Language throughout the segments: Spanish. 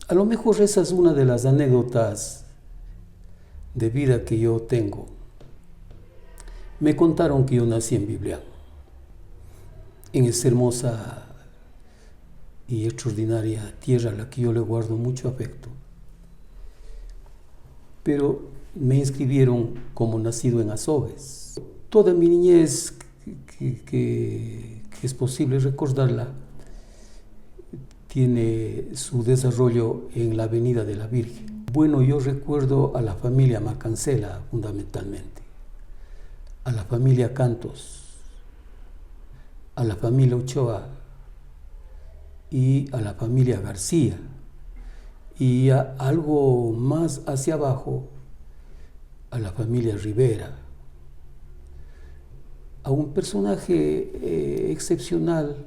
A lo mejor esa es una de las anécdotas de vida que yo tengo. Me contaron que yo nací en Biblián, en esta hermosa y extraordinaria tierra a la que yo le guardo mucho afecto. Pero me inscribieron como nacido en Azogues. Toda mi niñez, que es posible recordarla, tiene su desarrollo en la Avenida de la Virgen. Bueno, yo recuerdo a la familia Macancela fundamentalmente, a la familia Cantos, a la familia Ochoa y a la familia García, y algo más hacia abajo a la familia Rivera, a un personaje excepcional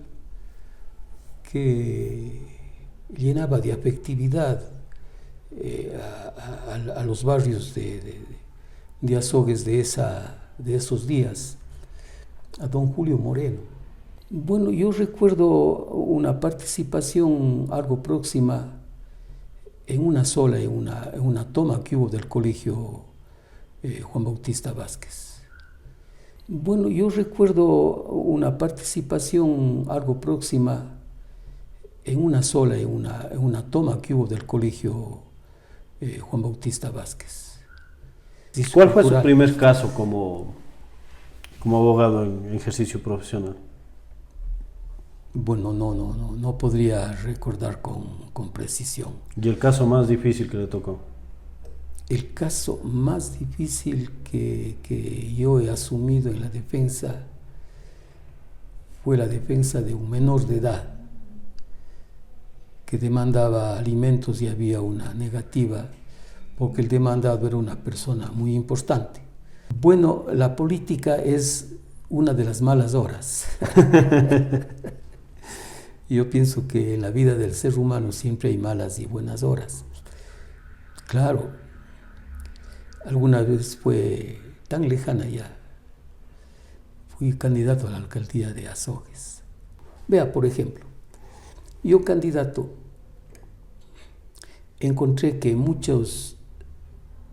que llenaba de afectividad a los barrios de Azogues de esos días, a don Julio Moreno. Bueno, yo recuerdo una participación algo próxima en una toma que hubo del colegio Juan Bautista Vázquez. Bueno, yo recuerdo una participación algo próxima en una toma que hubo del colegio Juan Bautista Vázquez. ¿Cuál fue su primer caso como abogado en ejercicio profesional? Bueno, no podría recordar con precisión. ¿Y el caso más difícil que le tocó? El caso más difícil que yo he asumido en la defensa fue la defensa de un menor de edad que demandaba alimentos y había una negativa porque el demandado era una persona muy importante. Bueno, la política es una de las malas horas. Yo pienso que en la vida del ser humano siempre hay malas y buenas horas. Claro, alguna vez fue tan lejana ya. Fui candidato a la alcaldía de Azogues. Vea, por ejemplo, yo candidato encontré que muchos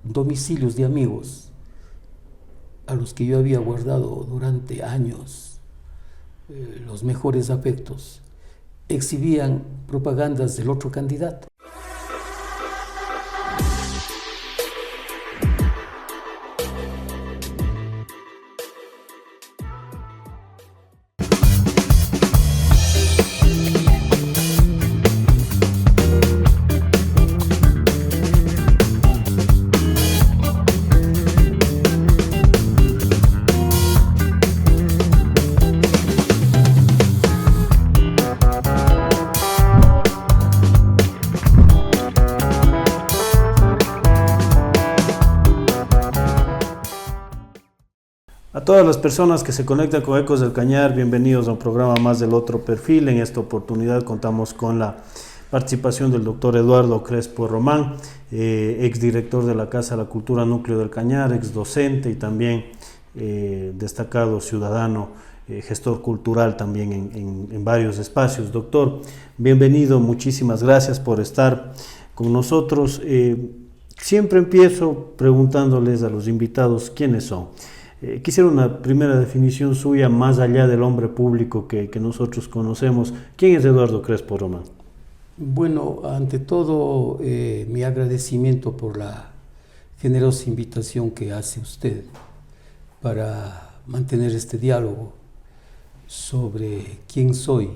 domicilios de amigos a los que yo había guardado durante años los mejores afectos exhibían propagandas del otro candidato. A todas las personas que se conectan con Ecos del Cañar, bienvenidos a un programa más del Otro Perfil. En esta oportunidad contamos con la participación del doctor Eduardo Crespo Román, exdirector de la Casa de la Cultura Núcleo del Cañar, exdocente y también destacado ciudadano, gestor cultural también en varios espacios. Doctor, bienvenido, muchísimas gracias por estar con nosotros. Siempre empiezo preguntándoles a los invitados quiénes son. Quisiera una primera definición suya, más allá del hombre público que nosotros conocemos. ¿Quién es Eduardo Crespo Román? Bueno, ante todo, mi agradecimiento por la generosa invitación que hace usted para mantener este diálogo sobre quién soy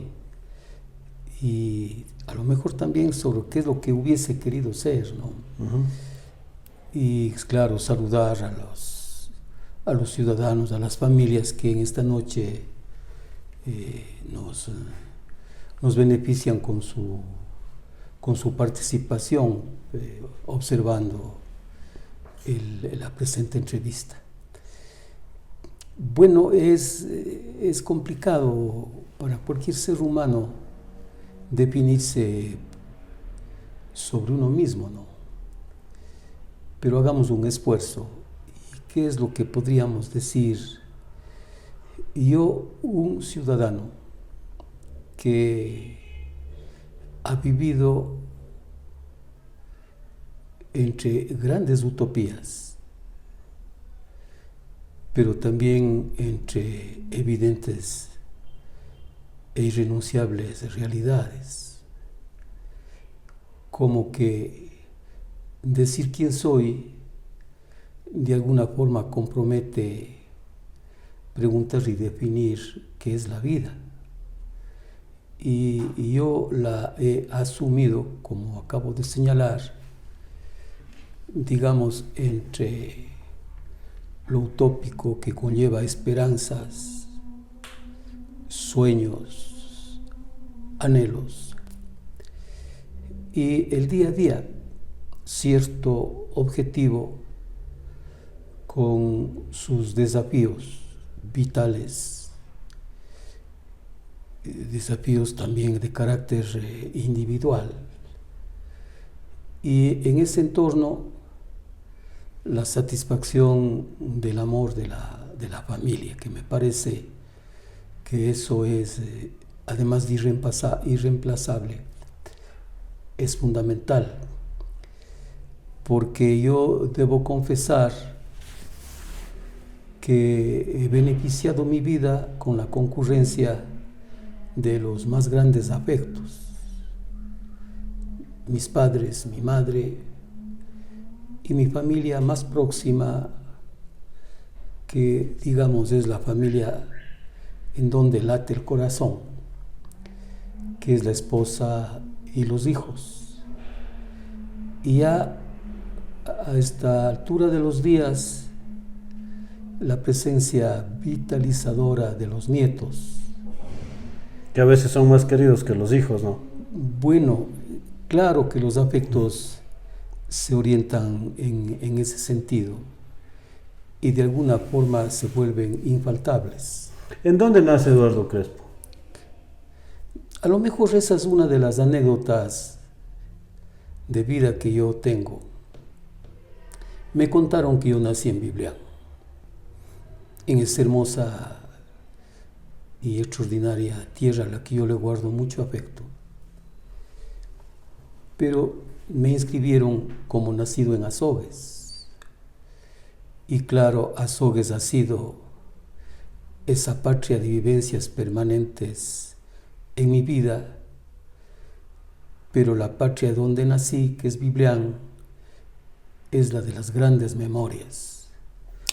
y a lo mejor también sobre qué es lo que hubiese querido ser, ¿no? Uh-huh. Y claro, saludar a los ciudadanos, a las familias que en esta noche nos benefician con su participación observando la presente entrevista. Bueno, es complicado para cualquier ser humano definirse sobre uno mismo, ¿no? Pero hagamos un esfuerzo. ¿Qué es lo que podríamos decir? Yo, un ciudadano que ha vivido entre grandes utopías, pero también entre evidentes e irrenunciables realidades, como que decir quién soy de alguna forma compromete preguntar y definir qué es la vida. Y yo la he asumido, como acabo de señalar, digamos, entre lo utópico que conlleva esperanzas, sueños, anhelos, y el día a día, cierto objetivo con sus desafíos vitales, desafíos también de carácter individual. Y en ese entorno, la satisfacción del amor de la familia, que me parece que eso es, además de irreemplazable, es fundamental, porque yo debo confesar que he beneficiado mi vida con la concurrencia de los más grandes afectos. Mis padres, mi madre y mi familia más próxima, que digamos es la familia en donde late el corazón, que es la esposa y los hijos. Y ya a esta altura de los días, la presencia vitalizadora de los nietos. Que a veces son más queridos que los hijos, ¿no? Bueno, claro que los afectos se orientan en ese sentido y de alguna forma se vuelven infaltables. ¿En dónde nace Eduardo Crespo? A lo mejor esa es una de las anécdotas de vida que yo tengo. Me contaron que yo nací en Biblián, en esa hermosa y extraordinaria tierra a la que yo le guardo mucho afecto. Pero me inscribieron como nacido en Azogues. Y claro, Azogues ha sido esa patria de vivencias permanentes en mi vida, pero la patria donde nací, que es Biblián, es la de las grandes memorias.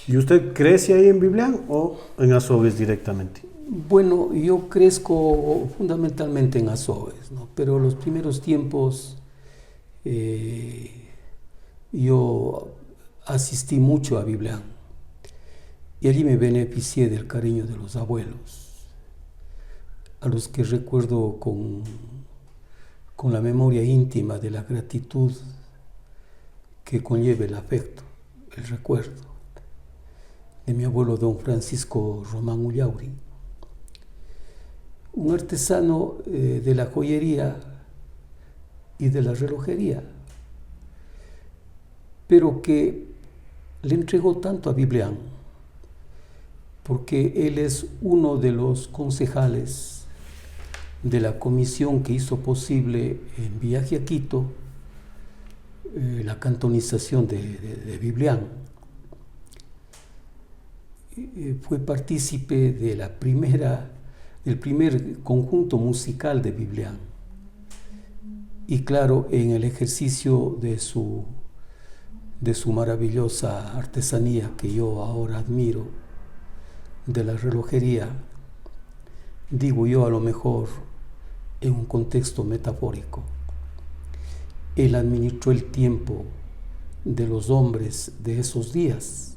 ¿Y usted crece ahí en Biblián o en Azogues directamente? Bueno, yo crezco fundamentalmente en Azogues, ¿no? Pero los primeros tiempos yo asistí mucho a Biblián y allí me beneficié del cariño de los abuelos, a los que recuerdo con la memoria íntima de la gratitud que conlleva el afecto, el recuerdo de mi abuelo don Francisco Román Ullauri, un artesano de la joyería y de la relojería, pero que le entregó tanto a Biblián, porque él es uno de los concejales de la comisión que hizo posible en viaje a Quito la cantonización de Biblián. Fue partícipe de del primer conjunto musical de Biblián. Y claro, en el ejercicio de su maravillosa artesanía que yo ahora admiro, de la relojería, digo yo a lo mejor en un contexto metafórico, él administró el tiempo de los hombres de esos días,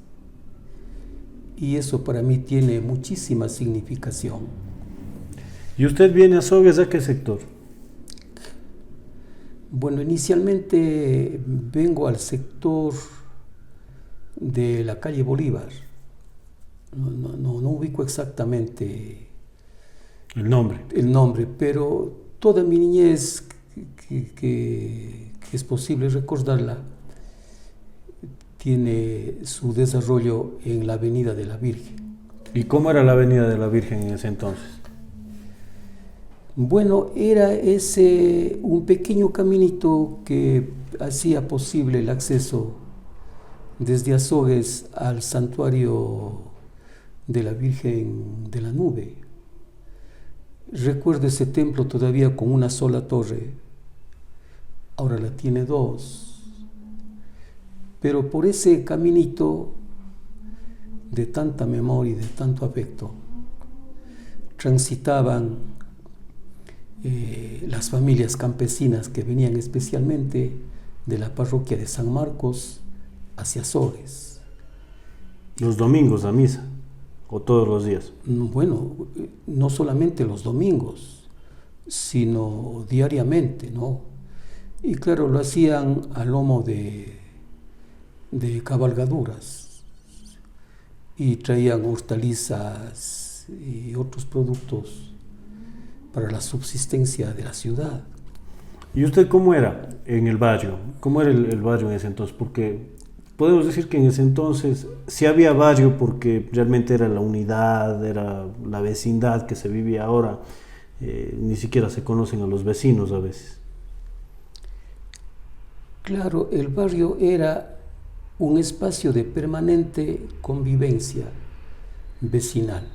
y eso para mí tiene muchísima significación. ¿Y usted viene a Azogues a qué sector? Bueno, inicialmente vengo al sector de la calle Bolívar. No ubico exactamente El nombre, pero toda mi niñez, que es posible recordarla, tiene su desarrollo en la Avenida de la Virgen. ¿Y cómo era la Avenida de la Virgen en ese entonces? Bueno, era un pequeño caminito que hacía posible el acceso desde Azogues al santuario de la Virgen de la Nube. Recuerdo ese templo todavía con una sola torre, ahora la tiene dos, pero por ese caminito de tanta memoria y de tanto afecto transitaban las familias campesinas que venían especialmente de la parroquia de San Marcos hacia Azogues. ¿Los domingos a misa o todos los días? Bueno, no solamente los domingos, sino diariamente, ¿no? Y claro, lo hacían a lomo de cabalgaduras y traían hortalizas y otros productos para la subsistencia de la ciudad. ¿Y usted cómo era en el barrio? ¿Cómo era el barrio en ese entonces? Porque podemos decir que en ese entonces sí había barrio porque realmente era la unidad, era la vecindad que se vivía ahora. Ni siquiera se conocen a los vecinos a veces. Claro, el barrio era un espacio de permanente convivencia vecinal.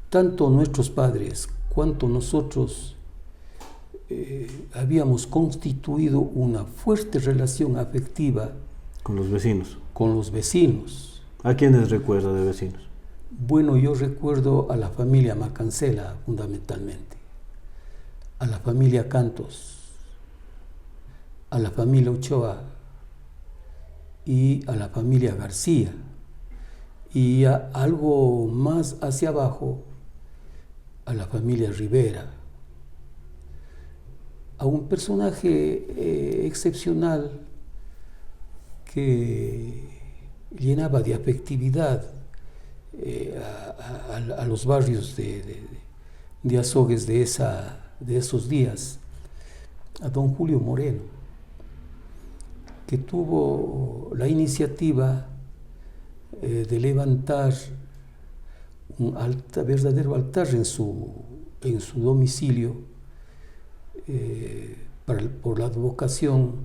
Tanto nuestros padres cuanto nosotros habíamos constituido una fuerte relación afectiva con los vecinos. Con los vecinos. ¿A quiénes recuerda de vecinos? Bueno, yo recuerdo a la familia Macancela fundamentalmente, a la familia Cantos, a la familia Ochoa y a la familia García, y algo más hacia abajo a la familia Rivera, a un personaje excepcional que llenaba de afectividad a los barrios de Azogues de esos días, a don Julio Moreno, que tuvo la iniciativa de levantar un verdadero altar en su domicilio por la advocación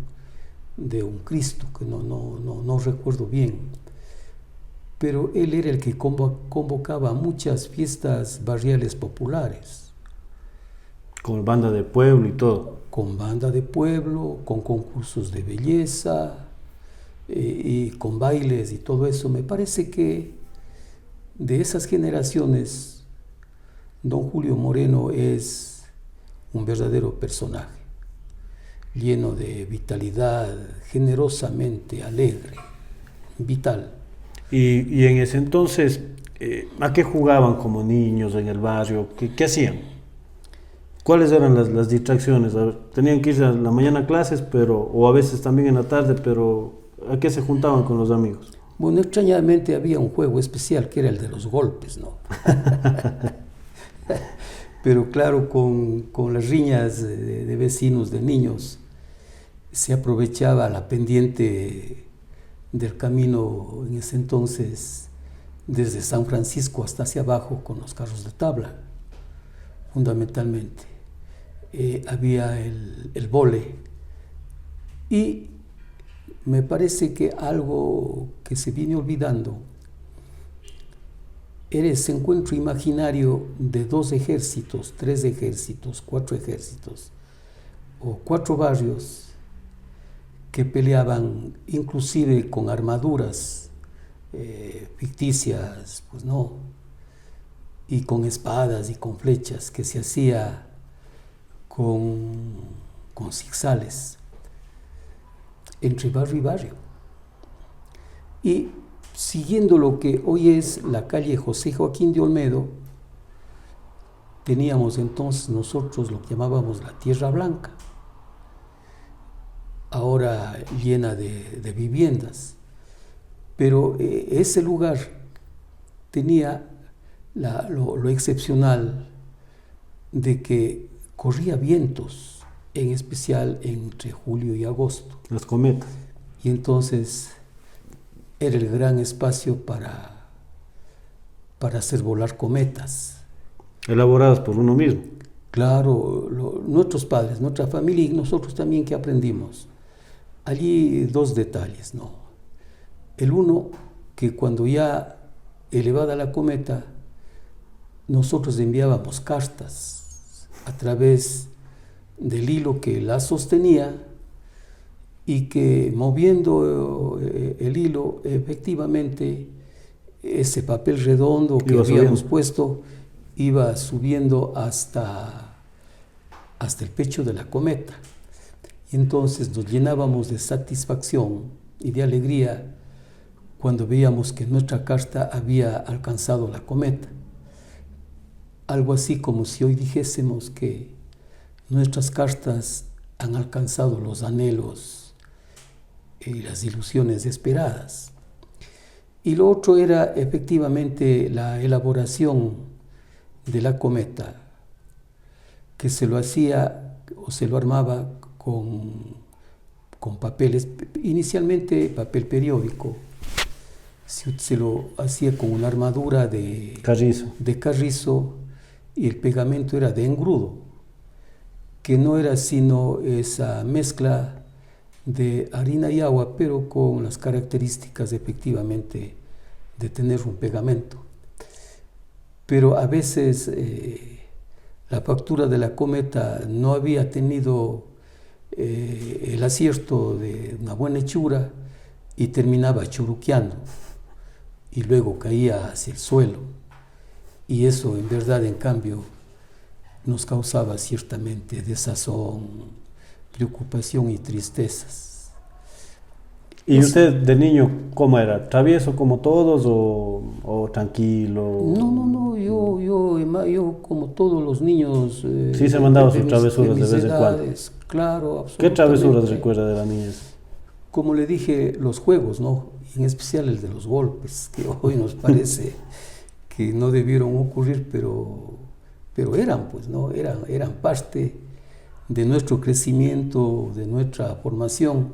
de un Cristo, que no recuerdo bien, pero él era el que convocaba muchas fiestas barriales populares. Con banda de pueblo y todo. Con banda de pueblo, con concursos de belleza y con bailes y todo eso. Me parece que de esas generaciones, don Julio Moreno es un verdadero personaje, lleno de vitalidad, generosamente alegre, vital. Y en ese entonces, ¿a qué jugaban como niños en el barrio? ¿Qué hacían? ¿Cuáles eran las distracciones? Tenían que irse a la mañana a clases, o a veces también en la tarde, pero ¿a qué se juntaban con los amigos? Bueno, extrañamente había un juego especial que era el de los golpes, ¿no? Pero claro, con las riñas de vecinos, de niños, se aprovechaba la pendiente del camino en ese entonces, desde San Francisco hasta hacia abajo, con los carros de tabla, fundamentalmente. Había el vole, y me parece que algo que se viene olvidando era ese encuentro imaginario de 2 ejércitos, 3 ejércitos, 4 ejércitos, o 4 barrios que peleaban inclusive con armaduras ficticias, pues no, y con espadas y con flechas, que se hacía con zigzales entre barrio y barrio. Y siguiendo lo que hoy es la calle José Joaquín de Olmedo, teníamos entonces nosotros lo que llamábamos la Tierra Blanca, ahora llena de viviendas, pero ese lugar tenía lo excepcional de que corría vientos, en especial entre julio y agosto. Las cometas. Y entonces era el gran espacio para hacer volar cometas. Elaboradas por uno mismo. Claro, nuestros padres, nuestra familia y nosotros también que aprendimos. Allí dos detalles, ¿no? El uno, que cuando ya elevada la cometa, nosotros enviábamos cartas a través del hilo que la sostenía y que moviendo el hilo, efectivamente, ese papel redondo que habíamos puesto iba subiendo hasta el pecho de la cometa. Y entonces nos llenábamos de satisfacción y de alegría cuando veíamos que nuestra carta había alcanzado la cometa. Algo así como si hoy dijésemos que nuestras cartas han alcanzado los anhelos y las ilusiones esperadas. Y lo otro era efectivamente la elaboración de la cometa, que se lo hacía o se lo armaba con papeles, inicialmente papel periódico. Se lo hacía con una armadura de carrizo y el pegamento era de engrudo, que no era sino esa mezcla de harina y agua, pero con las características efectivamente de tener un pegamento. Pero a veces la factura de la cometa no había tenido el acierto de una buena hechura y terminaba churuqueando y luego caía hacia el suelo, y eso en verdad, en cambio, nos causaba ciertamente desazón, preocupación y tristezas. ¿Y usted de niño cómo era? ¿Travieso como todos o tranquilo? No, yo como todos los niños... sí se mandaba sus travesuras de vez en cuando. Claro, absolutamente. ¿Qué travesuras recuerda de la niñez? Como le dije, los juegos, ¿no? En especial el de los golpes, que hoy nos parece que no debieron ocurrir, pero eran, pues, ¿no? Eran parte de nuestro crecimiento, de nuestra formación,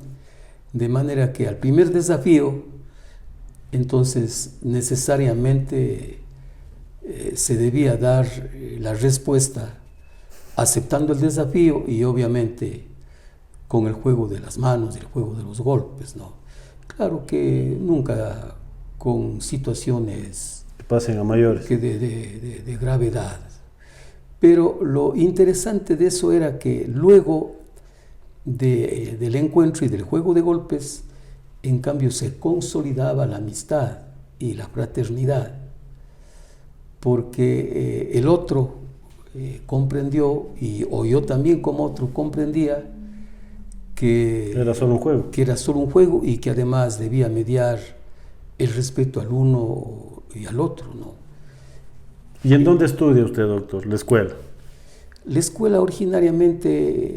de manera que al primer desafío, entonces necesariamente se debía dar la respuesta aceptando el desafío y obviamente con el juego de las manos, el juego de los golpes, ¿no? Claro que nunca con situaciones que pasen a mayores, de gravedad. Pero lo interesante de eso era que luego del encuentro y del juego de golpes, en cambio se consolidaba la amistad y la fraternidad, porque el otro comprendió, o yo también como otro comprendía, que era solo un juego, y que además debía mediar el respeto al uno y al otro, ¿no? ¿Y en dónde estudia usted, doctor? ¿La escuela? La escuela originariamente,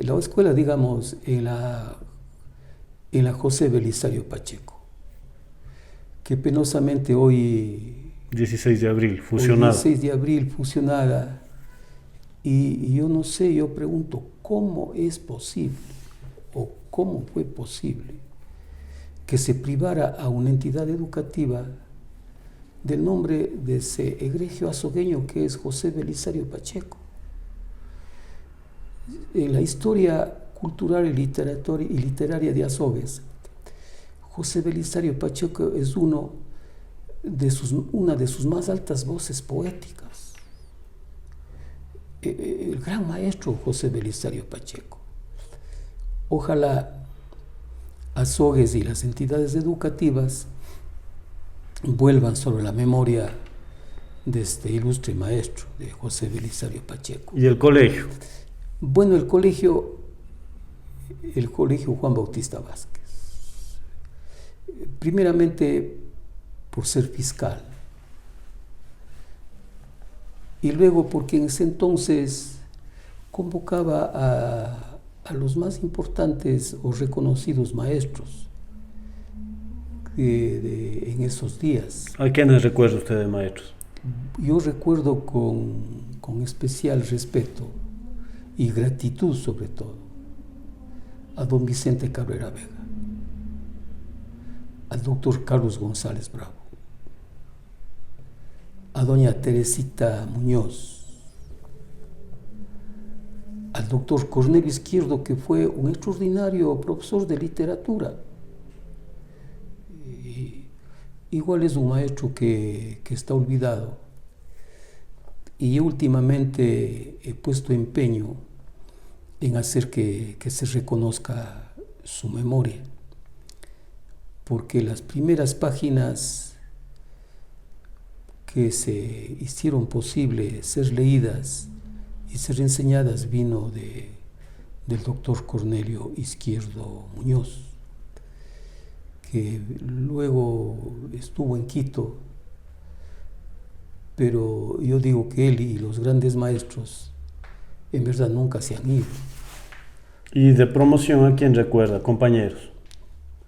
digamos, en la José Belisario Pacheco, que penosamente hoy... 16 de abril, fusionada. 16 de abril, fusionada. Y yo no sé, yo pregunto, ¿cómo es posible o cómo fue posible que se privara a una entidad educativa del nombre de ese egregio azogueño que es José Belisario Pacheco? En la historia cultural y literaria de Azogues, José Belisario Pacheco es una de sus más altas voces poéticas. El gran maestro José Belisario Pacheco. Ojalá Azogues y las entidades educativas vuelvan sobre la memoria de este ilustre maestro, de José Belisario Pacheco. ¿Y el colegio? Bueno, el colegio Juan Bautista Vázquez. Primeramente por ser fiscal. Y luego porque en ese entonces convocaba a los más importantes o reconocidos maestros en esos días. ¿A quiénes recuerda usted de maestros? Yo recuerdo con especial respeto y gratitud sobre todo a don Vicente Cabrera Vega, al doctor Carlos González Bravo, a doña Teresita Muñoz, al doctor Cornelio Izquierdo, que fue un extraordinario profesor de literatura. Igual es un maestro que está olvidado. Y últimamente he puesto empeño en hacer que se reconozca su memoria, porque las primeras páginas que se hicieron posible ser leídas y ser enseñadas vino del doctor Cornelio Izquierdo Muñoz, que luego estuvo en Quito, pero yo digo que él y los grandes maestros en verdad nunca se han ido. ¿Y de promoción a quién recuerda, compañeros?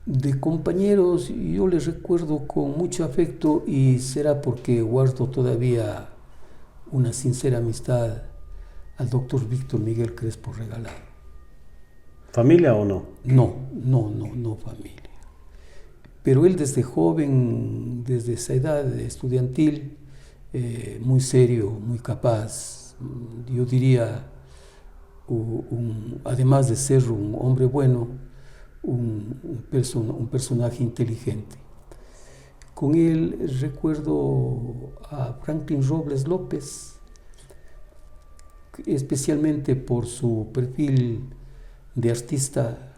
De compañeros yo les recuerdo con mucho afecto, y será porque guardo todavía una sincera amistad al doctor Víctor Miguel Crespo Regalado. ¿Familia o no? No familia. Pero él desde joven, desde esa edad estudiantil, muy serio, muy capaz, yo diría, además de ser un hombre bueno, un personaje inteligente. Con él recuerdo a Franklin Robles López, especialmente por su perfil de artista,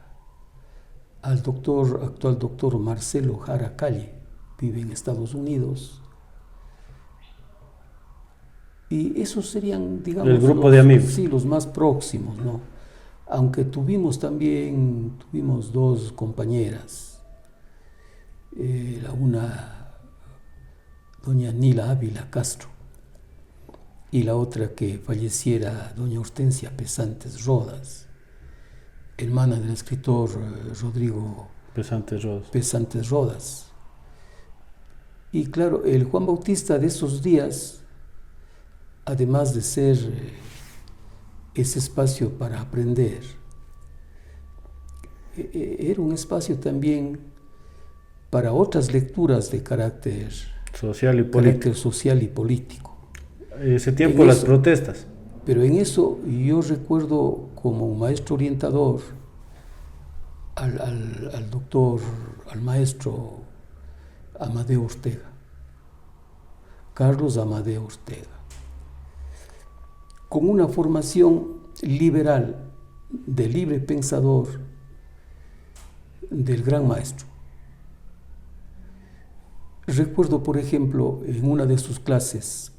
al actual doctor Marcelo Jara Calle, vive en Estados Unidos. Y esos serían, digamos, el grupo de amigos. Sí, los más próximos, ¿no? Aunque tuvimos dos compañeras, una doña Nila Ávila Castro, y la otra que falleciera, doña Hortensia Pesantes Rodas, hermana del escritor Rodrigo Pesantes Rodas. Y claro, el Juan Bautista de esos días, además de ser ese espacio para aprender, era un espacio también para otras lecturas de carácter social y político. Ese tiempo las protestas. Pero en eso yo recuerdo como un maestro orientador al maestro Amadeo Ortega, Carlos Amadeo Ortega, con una formación liberal, de libre pensador del gran maestro. Recuerdo, por ejemplo, en una de sus clases,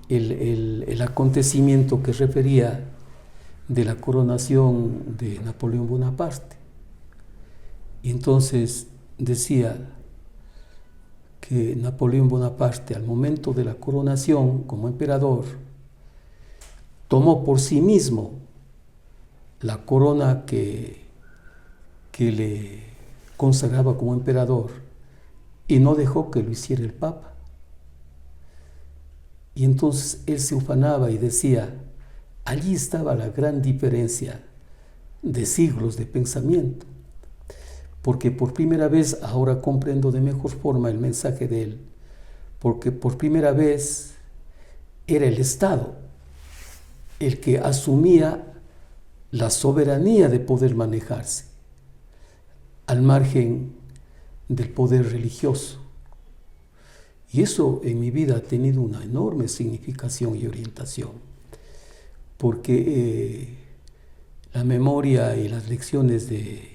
el acontecimiento que refería de la coronación de Napoleón Bonaparte. Y entonces decía que Napoleón Bonaparte, al momento de la coronación como emperador, tomó por sí mismo la corona que le consagraba como emperador y no dejó que lo hiciera el Papa. Y entonces él se ufanaba y decía, allí estaba la gran diferencia de siglos de pensamiento, porque por primera vez ahora comprendo de mejor forma el mensaje de él, porque por primera vez era el Estado el que asumía la soberanía de poder manejarse, al margen del poder religioso. Y eso en mi vida ha tenido una enorme significación y orientación, porque la memoria y las lecciones del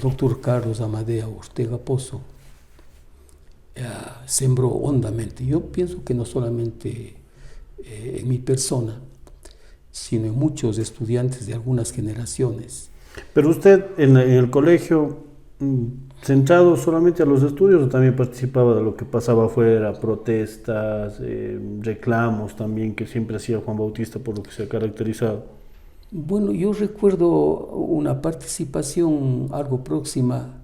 doctor Carlos Amadeo Ortega Pozo sembró hondamente. Yo pienso que no solamente en mi persona, sino en muchos estudiantes de algunas generaciones. Pero usted en el colegio, ¿centrado solamente a los estudios o también participaba de lo que pasaba afuera, protestas, reclamos también que siempre hacía Juan Bautista, por lo que se ha caracterizado? Bueno, yo recuerdo una participación algo próxima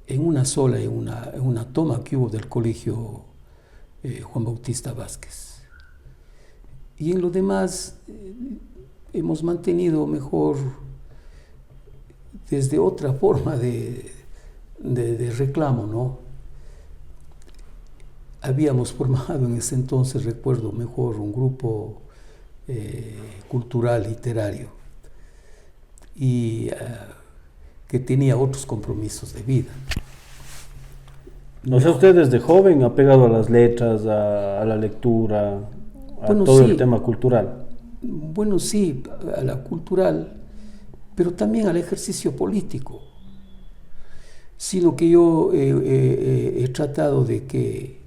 en una toma que hubo del colegio Juan Bautista Vázquez. Y en lo demás hemos mantenido mejor desde otra forma de reclamo, ¿no? Habíamos formado en ese entonces, recuerdo mejor, un grupo cultural, literario, y que tenía otros compromisos de vida. O sea, usted desde joven ha pegado a las letras, a la lectura, a Bueno, todo sí. el tema cultural. Bueno, sí, a la cultural, pero también al ejercicio político, sino que yo he tratado de que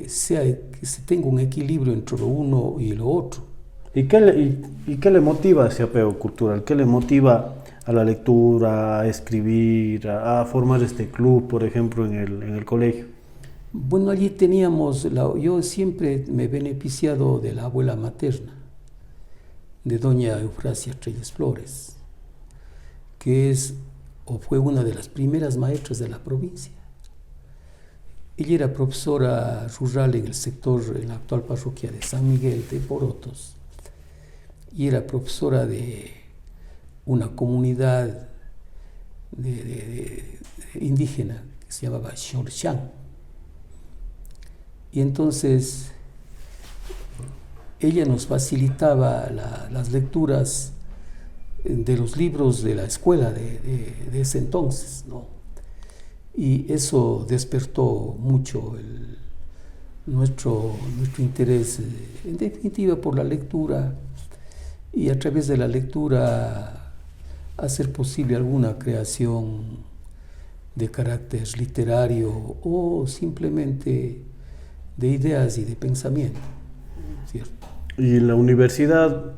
se tenga un equilibrio entre lo uno y lo otro. ¿Y qué le motiva ese apego cultural? ¿Qué le motiva a la lectura, a escribir, a formar este club, por ejemplo, en el colegio? Bueno, allí teníamos, yo siempre me he beneficiado de la abuela materna, de doña Eufrasia Trelles Flores, que es o fue una de las primeras maestras de la provincia. Ella era profesora rural en el sector, en la actual parroquia de San Miguel de Porotos, y era profesora de una comunidad de indígena que se llamaba Xorchán. Y entonces ella nos facilitaba las lecturas de los libros de la escuela de ese entonces, ¿no? Y eso despertó mucho nuestro interés, en definitiva, por la lectura, y a través de la lectura hacer posible alguna creación de carácter literario o simplemente de ideas y de pensamiento, ¿cierto? ¿Y en la universidad,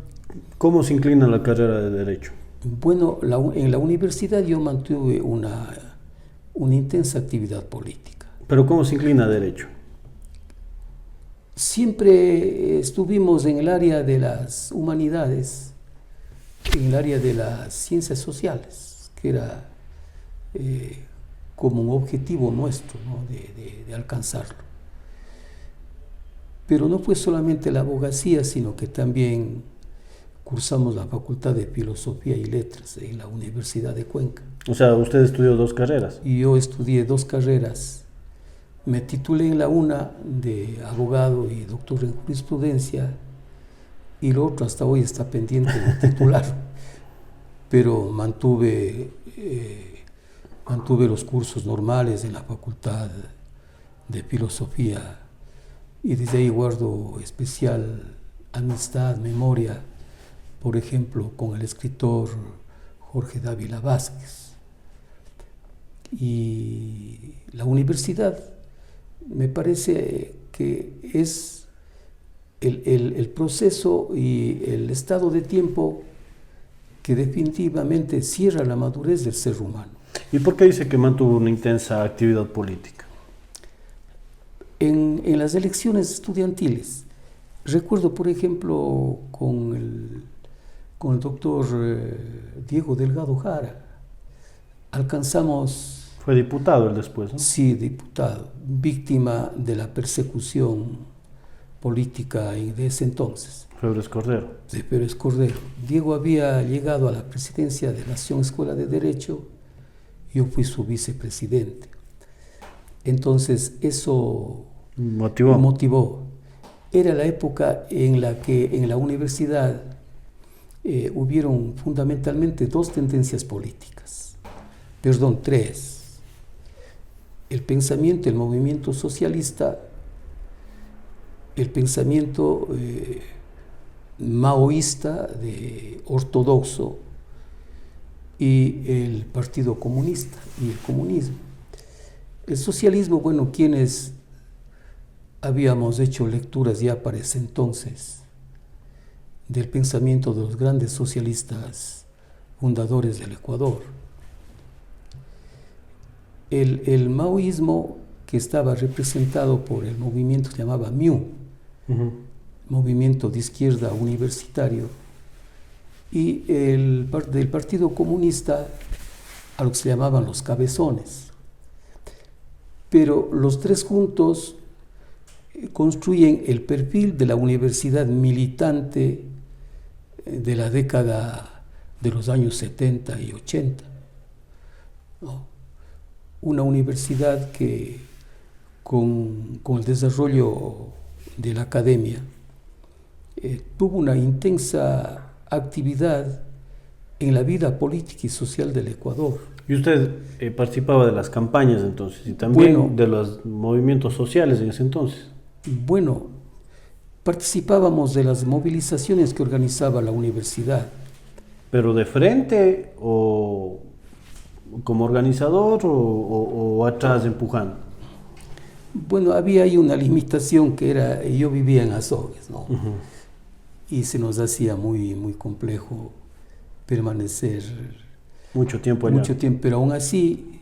cómo se inclina la carrera de Derecho? Bueno, en la universidad yo mantuve una intensa actividad política. ¿Pero cómo se inclina a Derecho? Siempre estuvimos en el área de las humanidades, en el área de las ciencias sociales, que era como un objetivo nuestro, ¿no? de alcanzarlo. Pero no fue solamente la abogacía, sino que también cursamos la Facultad de Filosofía y Letras en la Universidad de Cuenca. O sea, usted estudió 2 carreras. Y yo estudié 2 carreras. Me titulé en la una de abogado y doctor en jurisprudencia, y lo otro hasta hoy está pendiente de titular. Pero mantuve los cursos normales en la Facultad de Filosofía, y desde ahí guardo especial amistad, memoria, por ejemplo, con el escritor Jorge Dávila Vázquez. Y la universidad me parece que es el proceso y el estado de tiempo que definitivamente cierra la madurez del ser humano. ¿Y por qué dice que mantuvo una intensa actividad política? En las elecciones estudiantiles, recuerdo, por ejemplo, con el doctor Diego Delgado Jara, alcanzamos... Fue diputado él después, ¿no? Sí, diputado, víctima de la persecución política de ese entonces. Febres Cordero. De Pérez Cordero. Diego había llegado a la presidencia de la Nación Escuela de Derecho, yo fui su vicepresidente. Entonces eso motivó. Era la época en la que en la universidad hubieron fundamentalmente 2 tendencias políticas, perdón, 3. El pensamiento, el movimiento socialista, el pensamiento maoísta ortodoxo, y el Partido Comunista y el comunismo. El socialismo, bueno, quienes habíamos hecho lecturas ya para ese entonces del pensamiento de los grandes socialistas fundadores del Ecuador. El maoísmo, que estaba representado por el movimiento que se llamaba MIU, Movimiento de Izquierda Universitario, y del Partido Comunista, a lo que se llamaban los cabezones. Pero los 3 juntos construyen el perfil de la universidad militante de la década de los años 70 y 80, ¿no? Una universidad que con el desarrollo de la academia tuvo una intensa actividad en la vida política y social del Ecuador. ¿Y usted participaba de las campañas entonces y también Bueno, de los movimientos sociales en ese entonces? Bueno, participábamos de las movilizaciones que organizaba la universidad. ¿Pero de frente o como organizador o atrás empujando? Bueno, había ahí una limitación que era, yo vivía en Azogues, ¿no? Uh-huh. Y se nos hacía muy, muy complejo permanecer Mucho tiempo allá. mucho tiempo, pero aún así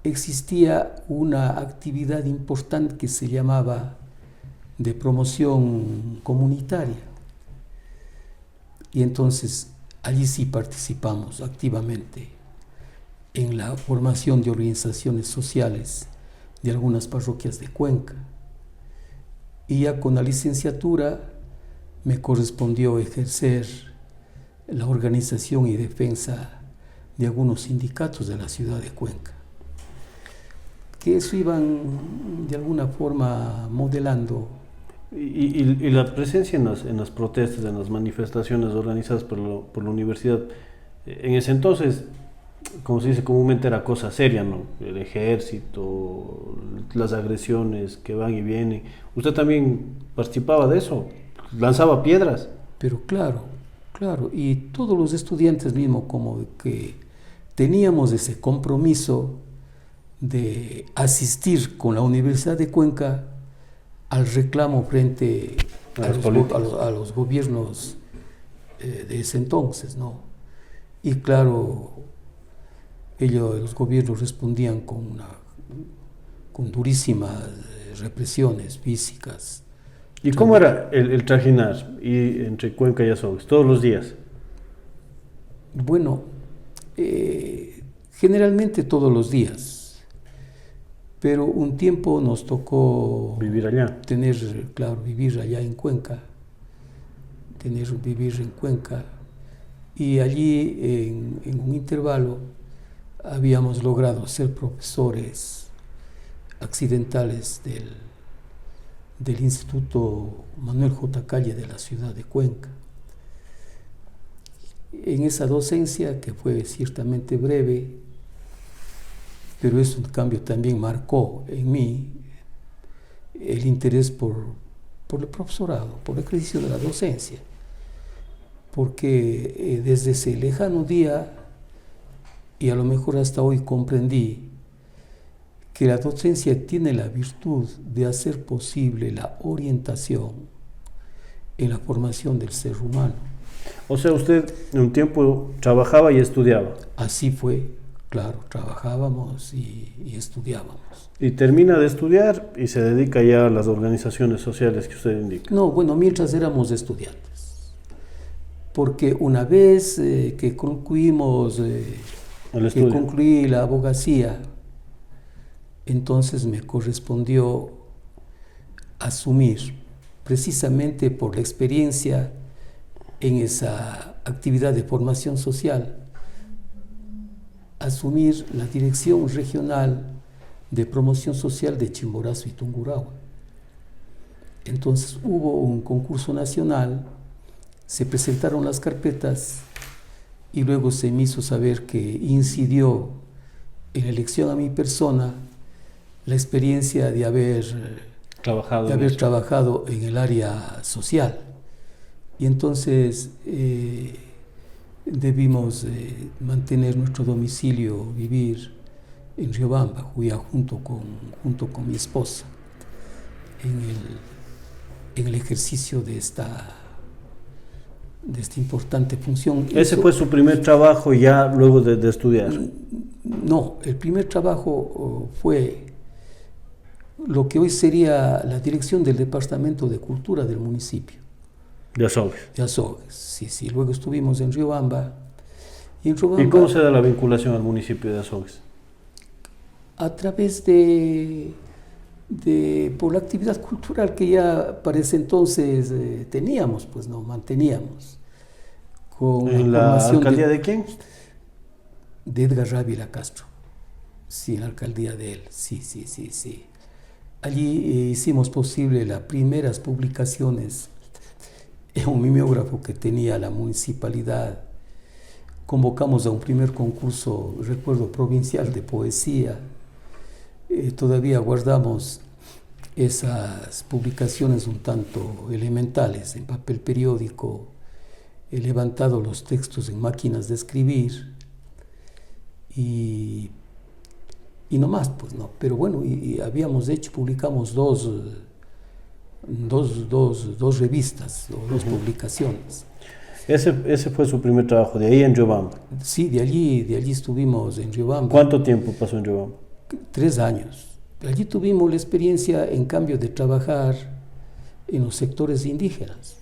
existía una actividad importante que se llamaba de promoción comunitaria. Y entonces allí sí participamos activamente en la formación de organizaciones sociales de algunas parroquias de Cuenca. Y ya con la licenciatura me correspondió ejercer la organización y defensa de algunos sindicatos de la ciudad de Cuenca, que eso iban de alguna forma modelando. Y la presencia en las protestas, en las manifestaciones organizadas por la universidad, en ese entonces, como se dice comúnmente, era cosa seria, ¿no? El ejército, las agresiones que van y vienen. ¿Usted también participaba de eso? ¿Lanzaba piedras? Pero claro, y todos los estudiantes mismos como que teníamos ese compromiso de asistir con la Universidad de Cuenca al reclamo frente a los gobiernos de ese entonces, ¿no? Y claro, los gobiernos respondían con durísimas represiones físicas. ¿Y cómo era el trajinar entre Cuenca y Azogues? ¿Todos los días? Bueno, generalmente todos los días. Pero un tiempo nos tocó vivir allá. Vivir allá en Cuenca, vivir en Cuenca. Y allí, en un intervalo, habíamos logrado ser profesores accidentales del Instituto Manuel J. Calle de la ciudad de Cuenca. En esa docencia, que fue ciertamente breve, pero eso en cambio también marcó en mí el interés por el profesorado, por el ejercicio de la docencia, porque desde ese lejano día, y a lo mejor hasta hoy comprendí, que la docencia tiene la virtud de hacer posible la orientación en la formación del ser humano. O sea, usted en un tiempo trabajaba y estudiaba. Así fue. Claro, trabajábamos y estudiábamos. Y termina de estudiar y se dedica ya a las organizaciones sociales que usted indica. No, bueno, mientras éramos estudiantes. Porque una vez que concluí la abogacía, entonces me correspondió asumir, precisamente por la experiencia en esa actividad de formación social, asumir la dirección regional de promoción social de Chimborazo y Tungurahua. Entonces hubo un concurso nacional, se presentaron las carpetas y luego se me hizo saber que incidió en la elección a mi persona la experiencia de haber trabajado en el área social. Y entonces debimos mantener nuestro domicilio, vivir en Riobamba, junto con mi esposa, en el ejercicio de esta importante función. ¿Ese fue su primer trabajo ya luego de estudiar? No, el primer trabajo fue lo que hoy sería la dirección del Departamento de Cultura del municipio. De Azogues. De Azogues, sí. Luego estuvimos en Riobamba. ¿Y cómo se da la vinculación al municipio de Azogues? A través por la actividad cultural que ya para ese entonces teníamos, pues no, manteníamos. ¿En la alcaldía de quién? De Edgar Ávila Castro. Sí, en la alcaldía de él, sí. Allí hicimos posible las primeras publicaciones un mimeógrafo que tenía la municipalidad. Convocamos a un primer concurso, recuerdo, provincial de poesía. Todavía guardamos esas publicaciones un tanto elementales en papel periódico. He levantado los textos en máquinas de escribir y no más, pues no. Pero bueno, y habíamos hecho, publicamos dos revistas o dos publicaciones. Ese fue su primer trabajo, de ahí en Riobamba. Sí, de allí estuvimos en Riobamba. ¿Cuánto tiempo pasó en Riobamba? 3 años. Allí tuvimos la experiencia, en cambio, de trabajar en los sectores indígenas,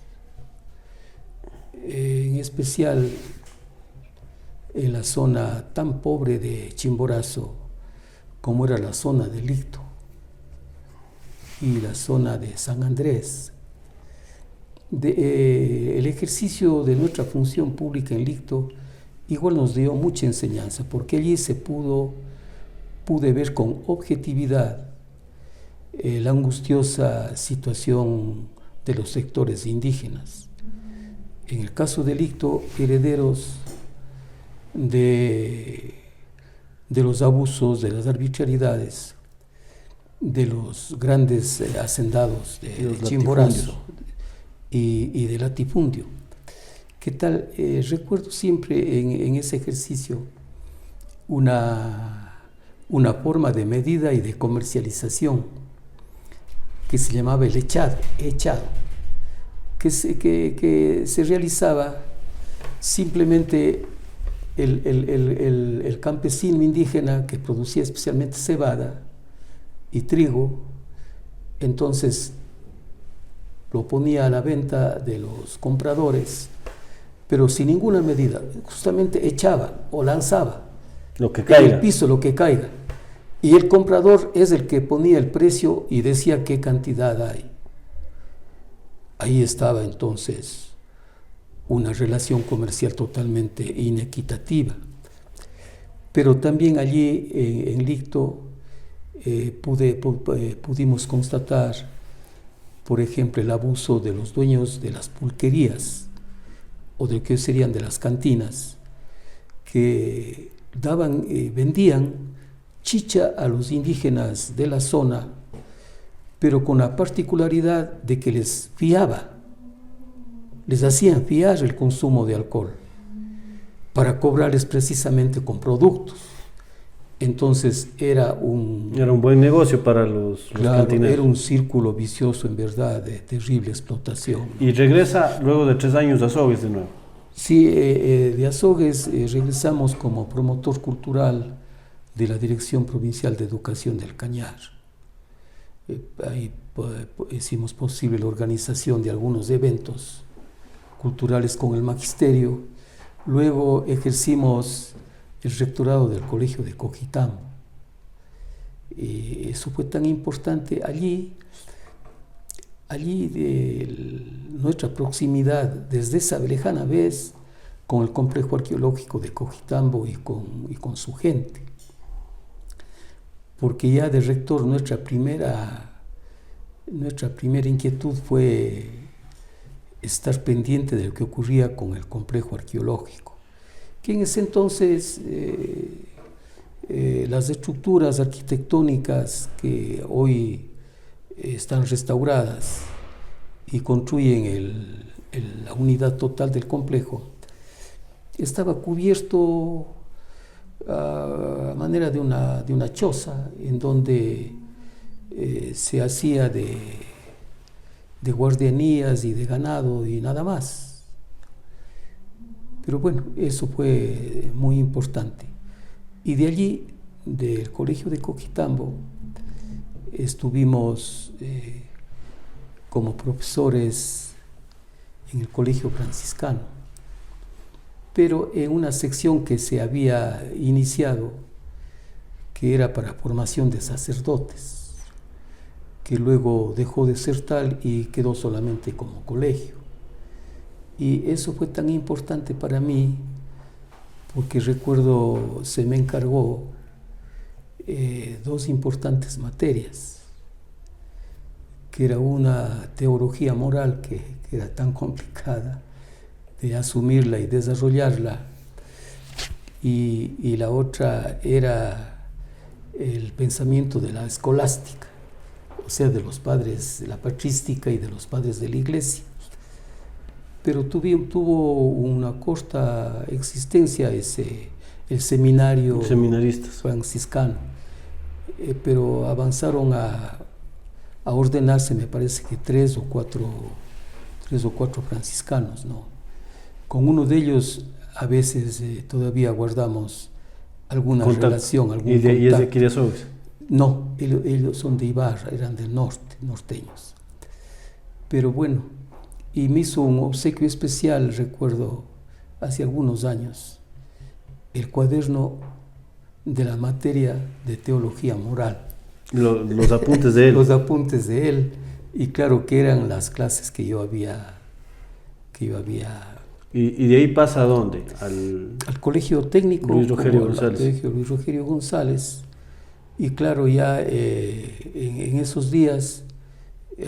en especial en la zona tan pobre de Chimborazo como era la zona de Licto y la zona de San Andrés. El ejercicio de nuestra función pública en Licto igual nos dio mucha enseñanza, porque allí pude ver con objetividad la angustiosa situación de los sectores indígenas. En el caso de Licto, herederos de los abusos, de las arbitrariedades, de los grandes hacendados de Chimborazo y de latifundio. ¿Qué tal? Recuerdo siempre en ese ejercicio una forma de medida y de comercialización que se llamaba el echado, que se realizaba simplemente el campesino indígena que producía especialmente cebada y trigo, entonces lo ponía a la venta de los compradores, pero sin ninguna medida, justamente echaba o lanzaba lo que caiga. En el piso, lo que caiga. Y el comprador es el que ponía el precio y decía qué cantidad hay. Ahí estaba entonces una relación comercial totalmente inequitativa. Pero también allí en Licto pudimos constatar, por ejemplo, el abuso de los dueños de las pulquerías o de que serían de las cantinas, que vendían chicha a los indígenas de la zona, pero con la particularidad de que les hacían fiar el consumo de alcohol para cobrarles precisamente con productos. Entonces era un buen negocio para los cantineros. Era un círculo vicioso, en verdad, de terrible explotación. Y regresa luego de 3 años a Azogues de nuevo. Sí, de Azogues regresamos como promotor cultural de la Dirección Provincial de Educación del Cañar. Ahí hicimos posible la organización de algunos eventos culturales con el magisterio. Luego ejercimos el rectorado del Colegio de Coquitambo. Eso fue tan importante allí nuestra proximidad desde esa lejana vez con el complejo arqueológico de Coquitambo y con su gente. Porque ya de rector nuestra primera inquietud fue estar pendiente de lo que ocurría con el complejo arqueológico, que en ese entonces las estructuras arquitectónicas que hoy están restauradas y construyen la unidad total del complejo, estaba cubierto a manera de una choza en donde se hacía de guardianías y de ganado y nada más. Pero bueno, eso fue muy importante. Y de allí, del Colegio de Coquitambo, estuvimos como profesores en el Colegio Franciscano, pero en una sección que se había iniciado, que era para formación de sacerdotes, que luego dejó de ser tal y quedó solamente como colegio. Y eso fue tan importante para mí, porque recuerdo se me encargó 2 importantes materias, que era una teología moral que era tan complicada de asumirla y desarrollarla, y la otra era el pensamiento de la escolástica, o sea, de los padres de la patrística y de los padres de la iglesia. Pero tuvo una corta existencia el seminario franciscano, pero avanzaron a ordenarse, me parece que tres o cuatro franciscanos, ¿no? Con uno de ellos a veces todavía guardamos alguna relación, algún contacto. ¿Y es de Quiriazogues? No, ellos son de Ibarra, eran del norte, norteños. Pero bueno, y me hizo un obsequio especial, recuerdo, hace algunos años, el cuaderno de la materia de teología moral. Los apuntes de él. Los apuntes de él, y claro que eran las clases que yo había. ¿Y de ahí pasa a dónde? Al Colegio Técnico Luis Rogerio González. Colegio Luis Rogerio González. Y claro, ya en esos días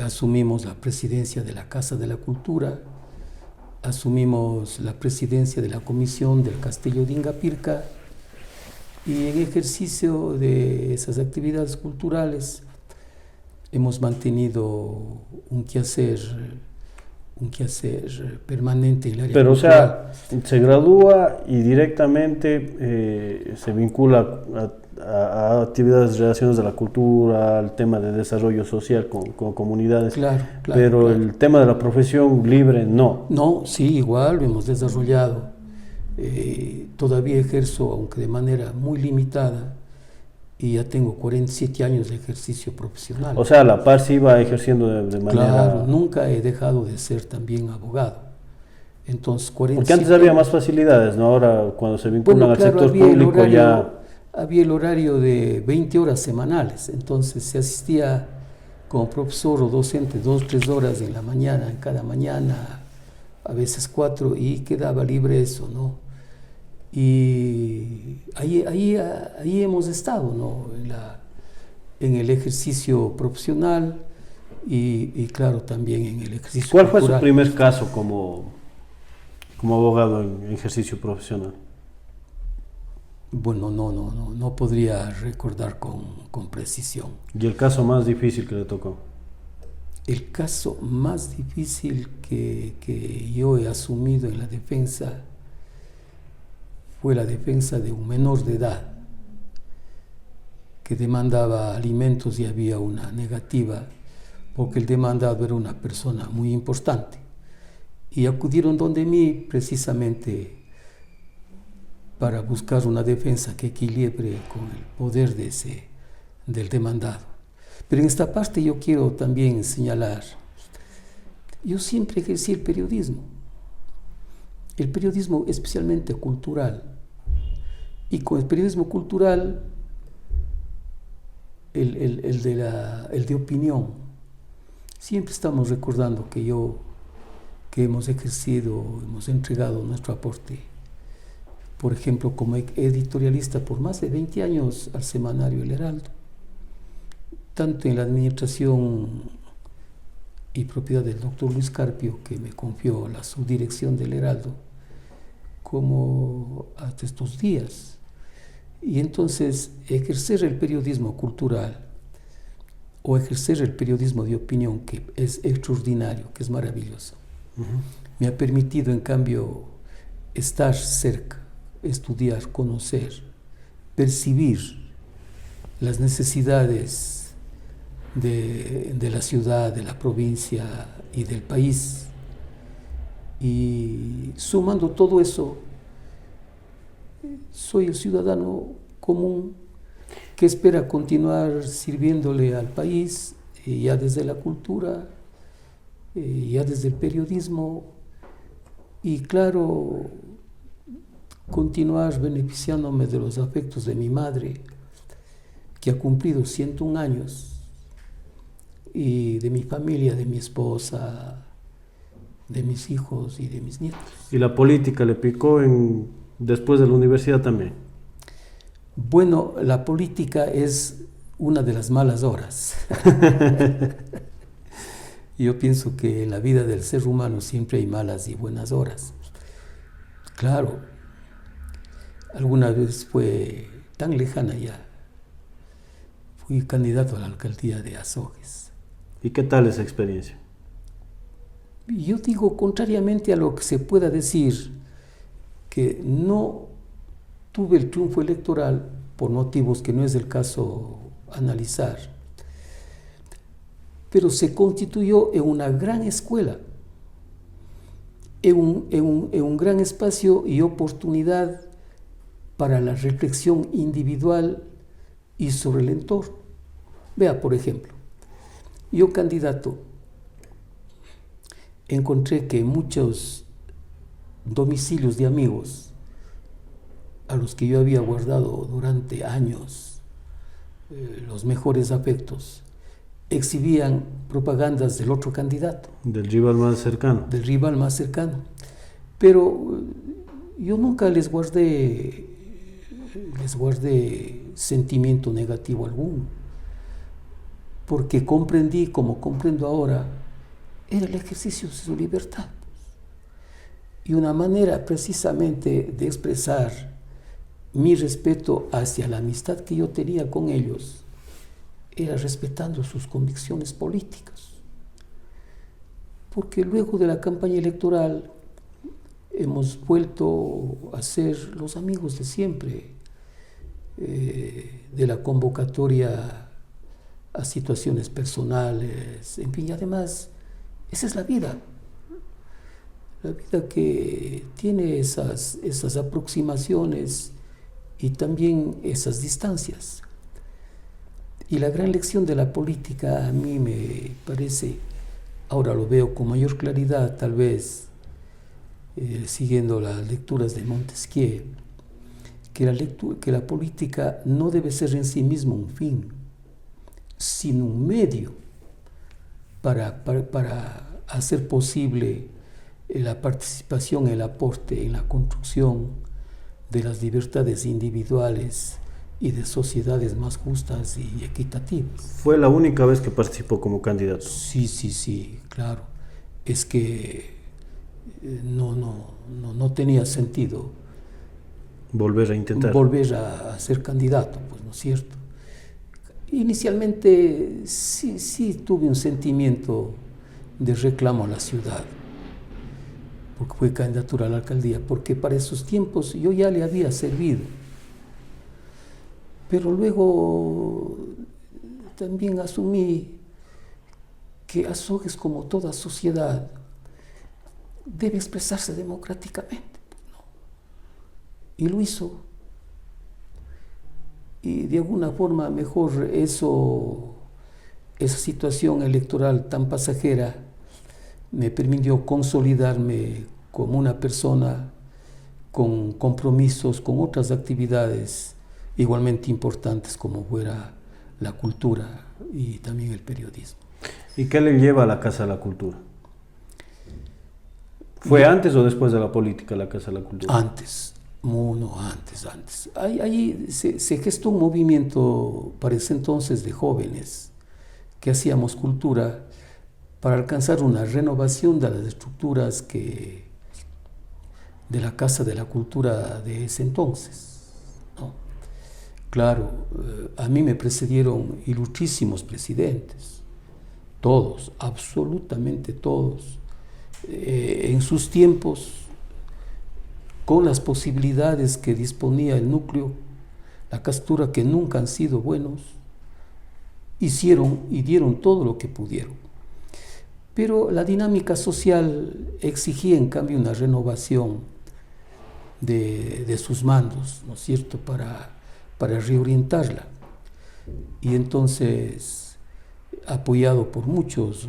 asumimos la presidencia de la Casa de la Cultura, asumimos la presidencia de la Comisión del Castillo de Ingapirca, y en ejercicio de esas actividades culturales hemos mantenido un quehacer permanente en el área Pero cultural. O sea, se gradúa y directamente se vincula a actividades relacionadas a la cultura, al tema de desarrollo social con comunidades. Claro, pero el tema de la profesión libre no. No, sí, igual lo hemos desarrollado. Todavía ejerzo, aunque de manera muy limitada, y ya tengo 47 años de ejercicio profesional. O sea, a la par sí iba ejerciendo de manera... Claro, nunca he dejado de ser también abogado. Entonces, 47 Porque antes había más facilidades, ¿no? Ahora, cuando se vinculan al sector público ya... Había el horario de 20 horas semanales, entonces se asistía como profesor o docente 2 o 3 horas en la mañana, en cada mañana, a veces 4, y quedaba libre eso, ¿no? Y ahí hemos estado, ¿no? En el ejercicio profesional y claro, también en el ejercicio ¿Cuál cultural. fue su primer caso como abogado en ejercicio profesional? Bueno, no podría recordar con precisión. ¿Y el caso más difícil que le tocó? El caso más difícil que yo he asumido en la defensa fue la defensa de un menor de edad que demandaba alimentos y había una negativa porque el demandado era una persona muy importante. Y acudieron donde mí precisamente para buscar una defensa que equilibre con el poder del demandado. Pero en esta parte yo quiero también señalar, yo siempre ejercí el periodismo especialmente cultural, y con el periodismo cultural el de opinión. Siempre estamos recordando que hemos entregado nuestro aporte, por ejemplo, como editorialista por más de 20 años al semanario El Heraldo, tanto en la administración y propiedad del doctor Luis Carpio, que me confió la subdirección del Heraldo, como hasta estos días. Y entonces ejercer el periodismo cultural o ejercer el periodismo de opinión, que es extraordinario, que es maravilloso, me ha permitido en cambio estar cerca, estudiar, conocer, percibir las necesidades de la ciudad, de la provincia y del país. Y sumando todo eso, soy el ciudadano común que espera continuar sirviéndole al país, ya desde la cultura, ya desde el periodismo, y claro, continuar beneficiándome de los afectos de mi madre, que ha cumplido 101 años, y de mi familia, de mi esposa, de mis hijos y de mis nietos. ¿Y la política le picó después de la universidad también? Bueno, la política es una de las malas horas. Yo pienso que en la vida del ser humano siempre hay malas y buenas horas. Claro, alguna vez fue tan lejana ya. Fui candidato a la alcaldía de Azogues. ¿Y qué tal esa experiencia? Yo digo, contrariamente a lo que se pueda decir, que no tuve el triunfo electoral por motivos que no es el caso analizar, pero se constituyó en una gran escuela, en un gran espacio y oportunidad para la reflexión individual y sobre el entorno. Vea, por ejemplo, yo candidato encontré que muchos domicilios de amigos a los que yo había guardado durante años los mejores afectos exhibían propagandas del otro candidato. Del rival más cercano. Del rival más cercano. Pero yo nunca les guardé sentimiento negativo alguno, porque comprendí, como comprendo ahora, era el ejercicio de su libertad. Y una manera precisamente de expresar mi respeto hacia la amistad que yo tenía con ellos era respetando sus convicciones políticas. Porque luego de la campaña electoral hemos vuelto a ser los amigos de siempre, de la convocatoria a situaciones personales, en fin, y además esa es la vida que tiene esas aproximaciones y también esas distancias. Y la gran lección de la política a mí me parece, ahora lo veo con mayor claridad tal vez, siguiendo las lecturas de Montesquieu, que la política no debe ser en sí mismo un fin, sino un medio para hacer posible la participación, el aporte en la construcción de las libertades individuales y de sociedades más justas y equitativas. ¿Fue la única vez que participó como candidato? Sí, claro. Es que no tenía sentido volver a intentar. Volver a ser candidato, pues, ¿no es cierto? Inicialmente sí tuve un sentimiento de reclamo a la ciudad, porque fue candidatura a la alcaldía, porque para esos tiempos yo ya le había servido. Pero luego también asumí que Azogues, como toda sociedad, debe expresarse democráticamente, ¿no? Y lo hizo. Y de alguna forma mejor esa situación electoral tan pasajera me permitió consolidarme como una persona con compromisos, con otras actividades igualmente importantes como fuera la cultura y también el periodismo. ¿Y qué le lleva a la Casa de la Cultura? ¿Fue antes o después de la política la Casa de la Cultura? Antes. Antes. Ahí se gestó un movimiento para ese entonces de jóvenes que hacíamos cultura para alcanzar una renovación de las estructuras de la Casa de la Cultura de ese entonces, ¿no? Claro, a mí me precedieron ilustrísimos presidentes, todos, absolutamente todos, en sus tiempos, con las posibilidades que disponía el núcleo, la Castura, que nunca han sido buenos, hicieron y dieron todo lo que pudieron. Pero la dinámica social exigía en cambio una renovación de sus mandos, ¿no es cierto?, para reorientarla. Y entonces, apoyado por muchos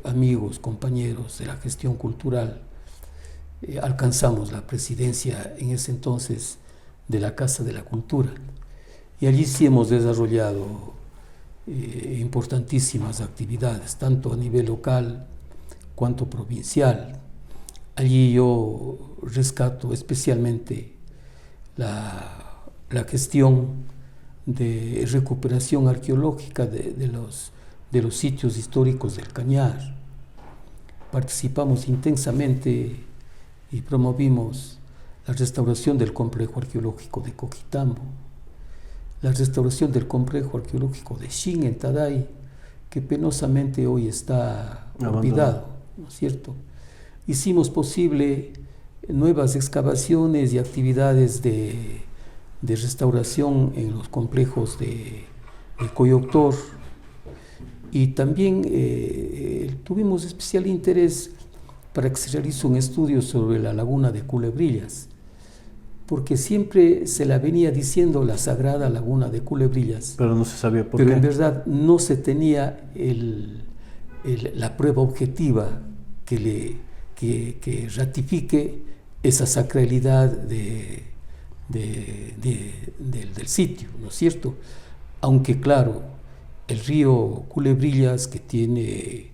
amigos, compañeros de la gestión cultural, alcanzamos la presidencia en ese entonces de la Casa de la Cultura. Y allí sí hemos desarrollado importantísimas actividades, tanto a nivel local cuanto provincial. Allí yo rescato especialmente la gestión de recuperación arqueológica de de los sitios históricos del Cañar. Participamos intensamente y promovimos la restauración del complejo arqueológico de Coquitambo, la restauración del complejo arqueológico de Xin en Taday, que penosamente hoy está olvidado, ¿no es cierto? Hicimos posible nuevas excavaciones y actividades de restauración en los complejos de Coyoctor, y también tuvimos especial interés para que se realice un estudio sobre la laguna de Culebrillas, porque siempre se la venía diciendo la sagrada laguna de Culebrillas, pero no se sabía por qué. Pero en verdad no se tenía la prueba objetiva que ratifique esa sacralidad del sitio, ¿no es cierto? Aunque claro, el río Culebrillas, que tiene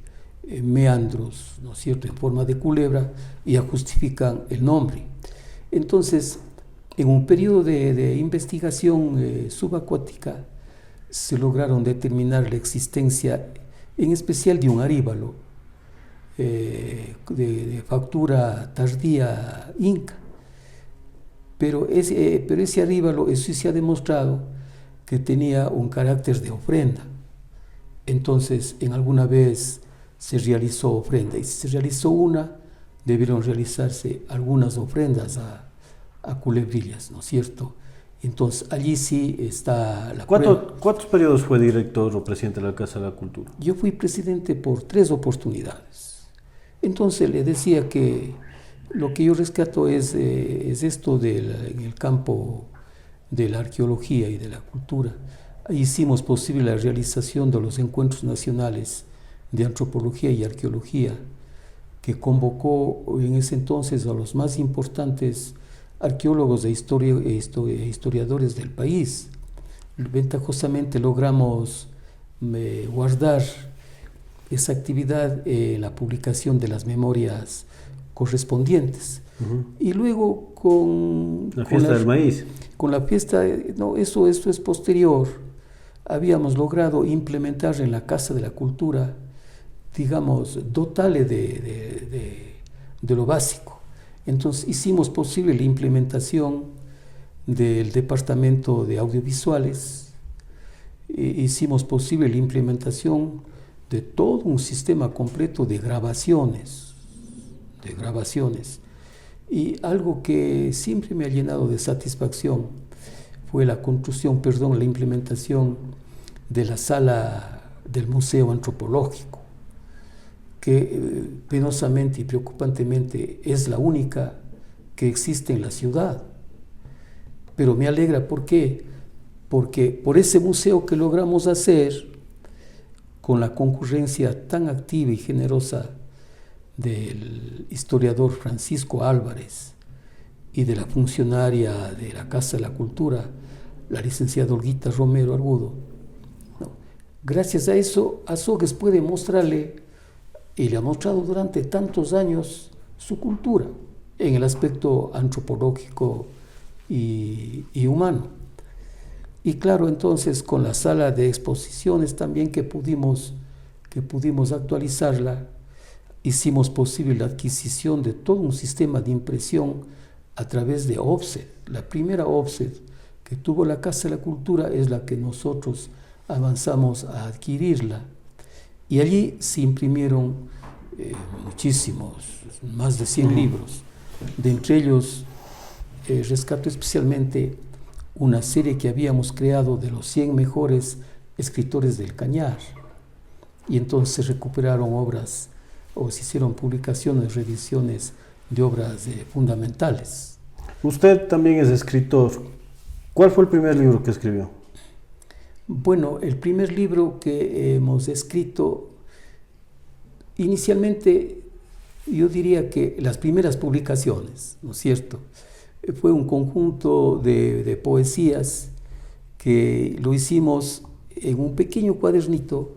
meandros, ¿no es cierto?, en forma de culebra, ya justifican el nombre. Entonces, en un periodo de investigación subacuática, se lograron determinar la existencia, en especial de un aríbalo de factura tardía inca. Pero ese aríbalo, eso sí se ha demostrado que tenía un carácter de ofrenda. Entonces, en alguna vez se realizó ofrenda, y si se realizó una, debieron realizarse algunas ofrendas a Culebrillas, ¿no es cierto? Entonces, allí sí está la prueba. ¿Cuántos periodos fue director o presidente de la Casa de la Cultura? Yo fui presidente por 3 oportunidades. Entonces, le decía que lo que yo rescato es esto en el campo de la arqueología y de la cultura. Hicimos posible la realización de los encuentros nacionales de antropología y arqueología, que convocó en ese entonces a los más importantes arqueólogos e historiadores del país. Ventajosamente logramos guardar esa actividad en la publicación de las memorias correspondientes. Y luego con la fiesta del maíz. Con la fiesta, no, eso es posterior. Habíamos logrado implementar en la Casa de la Cultura, digamos, dotarle de lo básico. Entonces hicimos posible la implementación del departamento de audiovisuales, hicimos posible la implementación de todo un sistema completo de grabaciones. Y algo que siempre me ha llenado de satisfacción fue la implementación de la sala del Museo Antropológico, que penosamente y preocupantemente es la única que existe en la ciudad. Pero me alegra, ¿por qué? Porque por ese museo que logramos hacer, con la concurrencia tan activa y generosa del historiador Francisco Álvarez y de la funcionaria de la Casa de la Cultura, la licenciada Olguita Romero Argudo, ¿no? Gracias a eso, Azogues puede mostrarle, y le ha mostrado durante tantos años, su cultura en el aspecto antropológico y humano. Y claro, entonces con la sala de exposiciones también que pudimos actualizarla, hicimos posible la adquisición de todo un sistema de impresión a través de offset. La primera offset que tuvo la Casa de la Cultura es la que nosotros avanzamos a adquirirla. Y allí se imprimieron muchísimos, más de 100 libros. De entre ellos, rescato especialmente una serie que habíamos creado de los 100 mejores escritores del Cañar. Y entonces se recuperaron obras, o se hicieron publicaciones, revisiones de obras fundamentales. Usted también es escritor. ¿Cuál fue el primer libro que escribió? Bueno, el primer libro que hemos escrito, inicialmente yo diría que las primeras publicaciones, ¿no es cierto? Fue un conjunto de poesías que lo hicimos en un pequeño cuadernito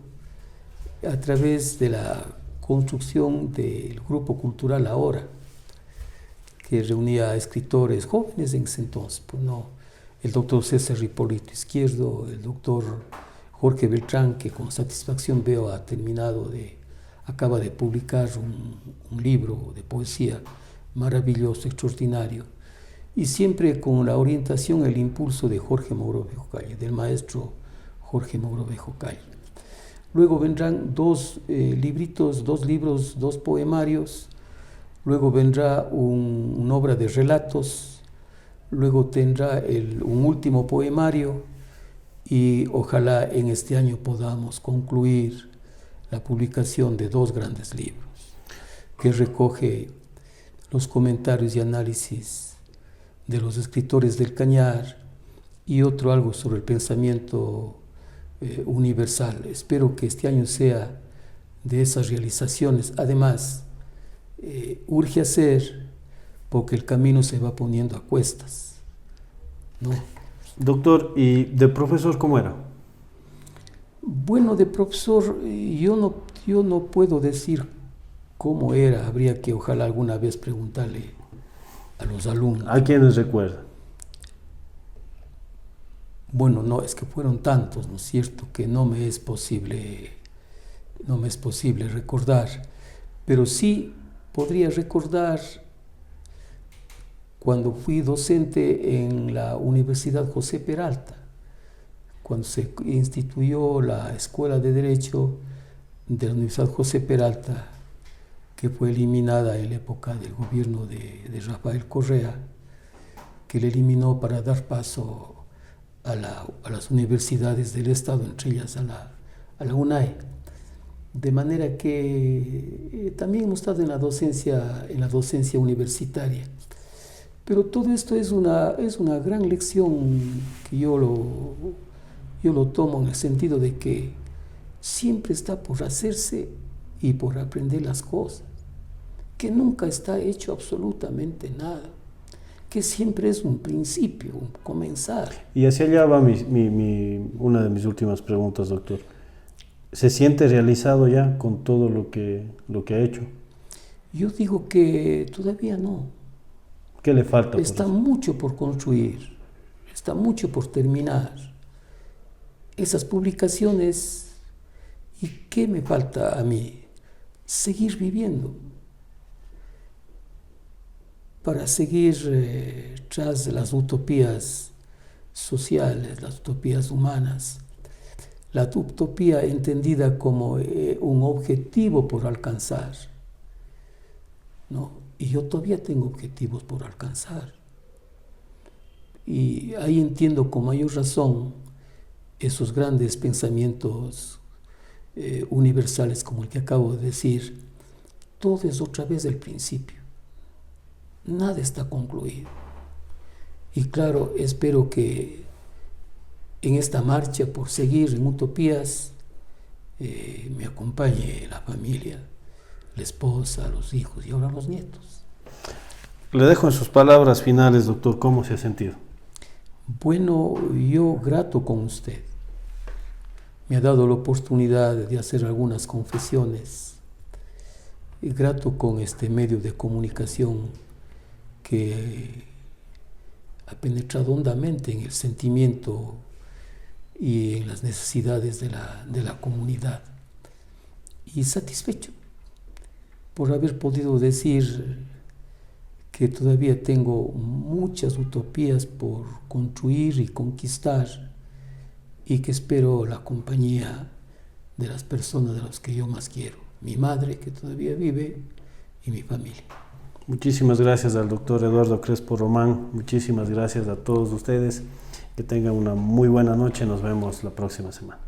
a través de la construcción del Grupo Cultural Ahora, que reunía a escritores jóvenes en ese entonces, pues no, el doctor César Hipólito Izquierdo, el doctor Jorge Beltrán, que con satisfacción veo acaba de publicar un libro de poesía maravilloso, extraordinario, y siempre con la orientación, el impulso de Jorge Mogrovejo Calle, del maestro Jorge Mogrovejo Calle. Luego vendrán dos libros, dos poemarios, luego vendrá una obra de relatos, luego tendrá un último poemario, y ojalá en este año podamos concluir la publicación de dos grandes libros que recoge los comentarios y análisis de los escritores del Cañar y algo sobre el pensamiento universal. Espero que este año sea de esas realizaciones. Además, urge hacer porque el camino se va poniendo a cuestas, ¿no? Doctor, ¿y de profesor cómo era? Bueno, de profesor yo no puedo decir cómo era. Habría que ojalá alguna vez preguntarle a los alumnos. ¿A quiénes recuerda? Bueno, no, es que fueron tantos, ¿no es cierto?, que no me es posible recordar, pero sí podría recordar cuando fui docente en la Universidad José Peralta, cuando se instituyó la Escuela de Derecho de la Universidad José Peralta, que fue eliminada en la época del gobierno de Rafael Correa, que le eliminó para dar paso a las universidades del Estado, entre ellas a la UNAE. De manera que también hemos estado en la docencia universitaria. Pero todo esto es una gran lección que yo lo tomo en el sentido de que siempre está por hacerse y por aprender las cosas, que nunca está hecho absolutamente nada, que siempre es un principio, un comenzar. Y hacia allá va una de mis últimas preguntas, doctor. ¿Se siente realizado ya con todo lo que ha hecho? Yo digo que todavía no. ¿Qué le falta? Está mucho por construir, está mucho por terminar. Esas publicaciones, ¿y qué me falta a mí? Seguir viviendo, para seguir tras las utopías sociales, las utopías humanas, la utopía entendida como un objetivo por alcanzar, ¿no? Y yo todavía tengo objetivos por alcanzar. Y ahí entiendo con mayor razón esos grandes pensamientos universales como el que acabo de decir. Todo es otra vez el principio. Nada está concluido. Y claro, espero que en esta marcha por seguir en utopías me acompañe la familia, la esposa, los hijos y ahora los nietos. Le dejo en sus palabras finales, doctor, ¿cómo se ha sentido? Bueno, yo grato con usted. Me ha dado la oportunidad de hacer algunas confesiones. Y grato con este medio de comunicación que ha penetrado hondamente en el sentimiento y en las necesidades de la comunidad. Y satisfecho por haber podido decir que todavía tengo muchas utopías por construir y conquistar y que espero la compañía de las personas de las que yo más quiero, mi madre que todavía vive y mi familia. Muchísimas gracias al doctor Eduardo Crespo Román, muchísimas gracias a todos ustedes, que tengan una muy buena noche, nos vemos la próxima semana.